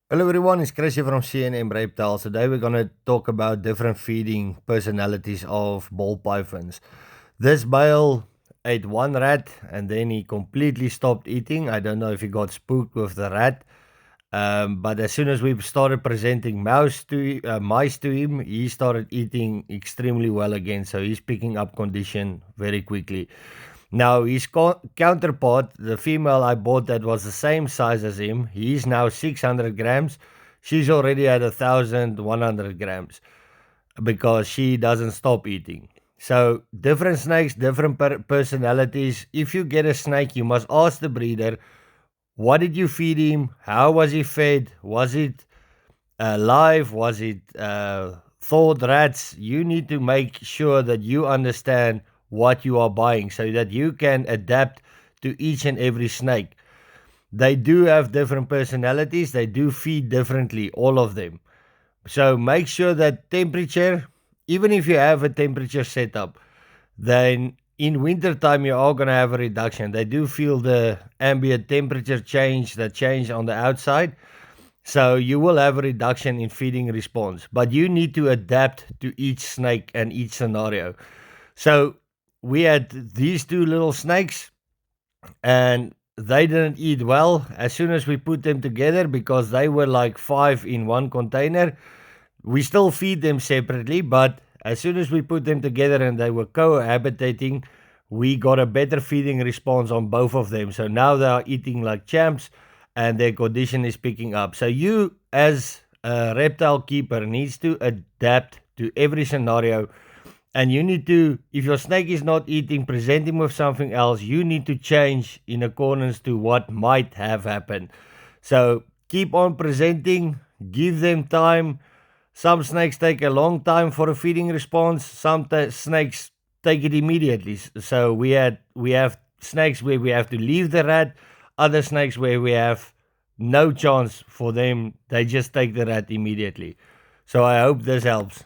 Hello everyone, it's Chris here from CNM Reptiles. Today we're going to talk about different feeding personalities of ball pythons. This male ate one rat and then he completely stopped eating. I don't know if he got spooked with the rat, but as soon as we started presenting mice to him, he started eating extremely well again. So he's picking up condition very quickly. Now his counterpart, the female I bought that was the same size as him, he's now 600 grams. She's already at 1,100 grams because she doesn't stop eating. So different snakes, different personalities. If you get a snake, you must ask the breeder, what did you feed him? How was he fed? Was it live? Was it thawed rats? You need to make sure that you understand what you are buying so that you can adapt to each and every snake. They do have different personalities, they do feed differently, all of them. So make sure that temperature, even if you have a temperature setup, then in winter time you are going to have a reduction. They do feel the ambient temperature change, the change on the outside. So you will have a reduction in feeding response, but you need to adapt to each snake and each scenario. So we had these two little snakes and they didn't eat well as soon as we put them together because they were like five in one container. We still feed them separately, but as soon as we put them together and they were cohabitating, we got a better feeding response on both of them. So now they are eating like champs and their condition is picking up. So you as a reptile keeper needs to adapt to every scenario, and you need to, if your snake is not eating, present him with something else. You need to change in accordance to what might have happened. So keep on presenting, give them time. Some snakes take a long time for a feeding response. Some snakes take it immediately. So we have snakes where we have to leave the rat, other snakes where we have no chance for them. They just take the rat immediately. So I hope this helps.